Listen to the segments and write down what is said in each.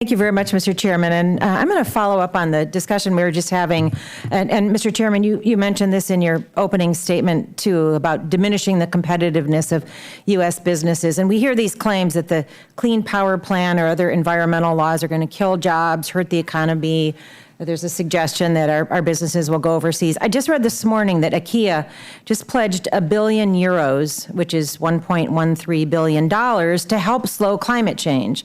Thank you very much, Mr. Chairman. And I'm going to follow up on the discussion we were just having. And Mr. Chairman, you mentioned this in your opening statement, too, about diminishing the competitiveness of U.S. businesses. And we hear these claims that the Clean Power Plan or other environmental laws are going to kill jobs, hurt the economy. There's a suggestion that our businesses will go overseas. I just read this morning that IKEA just pledged €1 billion, which is $1.13 billion, to help slow climate change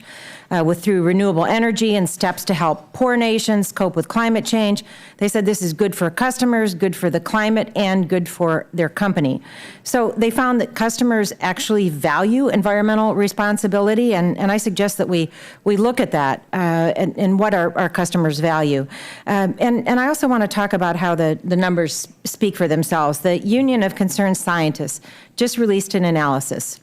through renewable energy and steps to help poor nations cope with climate change. They said this is good for customers, good for the climate, and good for their company. So they found that customers actually value environmental responsibility, and I suggest that we look at that and what our customers value. And I also want to talk about how the numbers speak for themselves. The Union of Concerned Scientists just released an analysis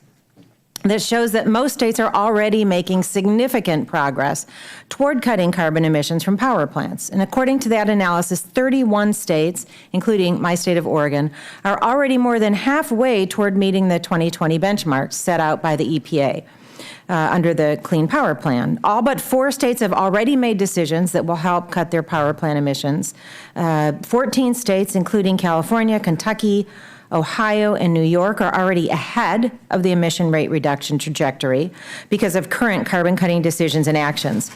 that shows that most states are already making significant progress toward cutting carbon emissions from power plants. And according to that analysis, 31 states, including my state of Oregon, are already more than halfway toward meeting the 2020 benchmarks set out by the EPA. Under the Clean Power Plan. All but 4 states have already made decisions that will help cut their power plant emissions. 14 states, including California, Kentucky, Ohio, and New York, are already ahead of the emission rate reduction trajectory because of current carbon cutting decisions and actions.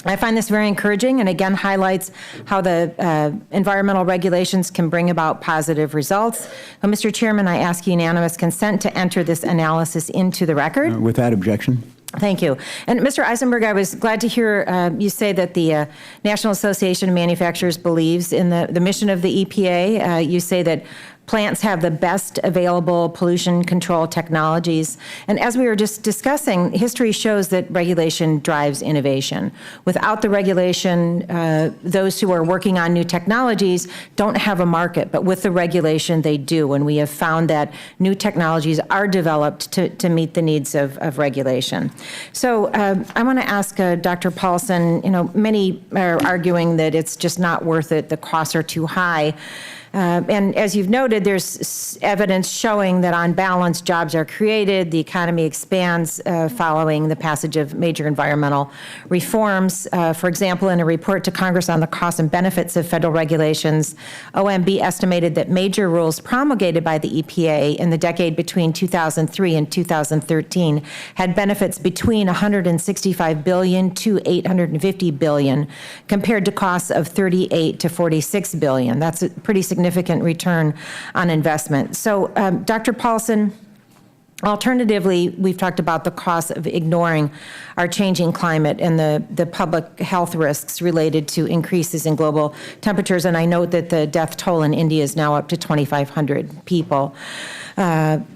I find this very encouraging and again highlights how the environmental regulations can bring about positive results. Mr. Chairman, I ask unanimous consent to enter this analysis into the record. Without objection. Thank you. And Mr. Eisenberg, I was glad to hear you say that the National Association of Manufacturers believes in the mission of the EPA. You say that plants have the best available pollution control technologies. And as we were just discussing, history shows that regulation drives innovation. Without the regulation, those who are working on new technologies don't have a market, but with the regulation, they do. And we have found that new technologies are developed to meet the needs of regulation. So I want to ask Dr. Paulson, many are arguing that it's just not worth it, the costs are too high. And as you've noted, there's evidence showing that on balance, jobs are created, the economy expands following the passage of major environmental reforms. For example, in a report to Congress on the costs and benefits of federal regulations, OMB estimated that major rules promulgated by the EPA in the decade between 2003 and 2013 had benefits between $165 billion to $850 billion, compared to costs of $38 to $46 billion. That's a pretty significant return on investment. So, Dr. Paulson, alternatively, we've talked about the cost of ignoring our changing climate and the public health risks related to increases in global temperatures. And I note that the death toll in India is now up to 2,500 people.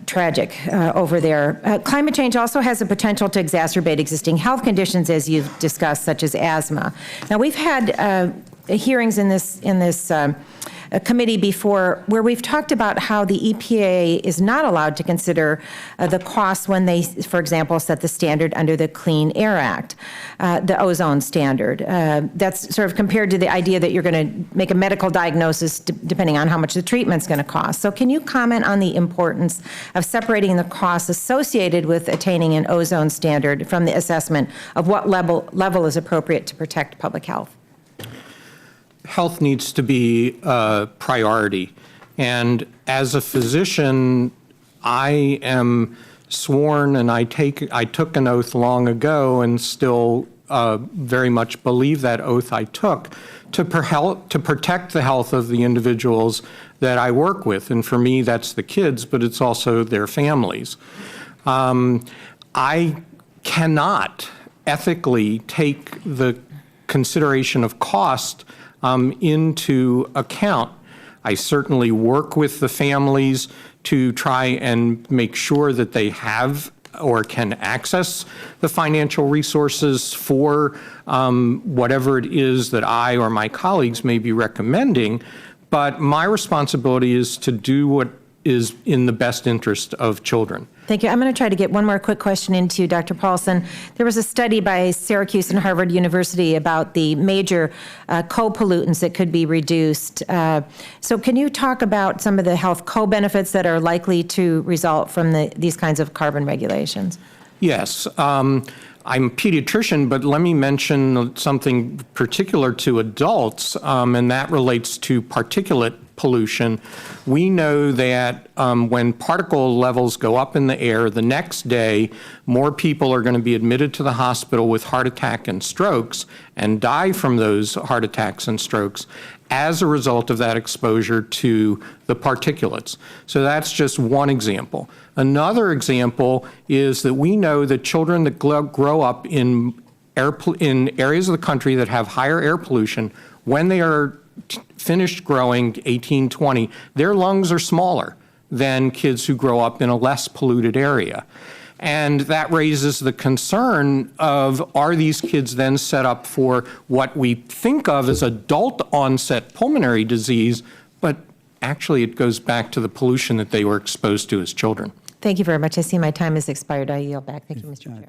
Tragic over there. Climate change also has the potential to exacerbate existing health conditions, as you've discussed, such as asthma. Now, we've had hearings in this committee before where we've talked about how the EPA is not allowed to consider the costs when they, for example, set the standard under the Clean Air Act, the ozone standard. That's sort of compared to the idea that you're going to make a medical diagnosis depending on how much the treatment's going to cost. So can you comment on the importance of separating the costs associated with attaining an ozone standard from the assessment of what level is appropriate to protect public health? Health needs to be a priority. And as a physician, I am sworn, and I took an oath long ago and still very much believe that oath I took to protect the health of the individuals that I work with. And for me, that's the kids, but it's also their families. I cannot ethically take the consideration of cost into account. I certainly work with the families to try and make sure that they have or can access the financial resources for whatever it is that I or my colleagues may be recommending. But my responsibility is to do what is in the best interest of children. Thank you. I'm going to try to get one more quick question into Dr. Paulson. There was a study by Syracuse and Harvard University about the major co-pollutants that could be reduced. So can you talk about some of the health co-benefits that are likely to result from these kinds of carbon regulations? Yes. I'm a pediatrician, but let me mention something particular to adults, and that relates to particulate pollution. We know that when particle levels go up in the air, the next day, more people are going to be admitted to the hospital with heart attack and strokes and die from those heart attacks and strokes as a result of that exposure to the particulates. So that's just one example. Another example is that we know that children that grow up in areas of the country that have higher air pollution, when they are finished growing 18, 20, their lungs are smaller than kids who grow up in a less polluted area. And that raises the concern of, are these kids then set up for what we think of as adult onset pulmonary disease, but actually it goes back to the pollution that they were exposed to as children. Thank you very much. I see my time has expired. I yield back. Thank you, Mr. Chair.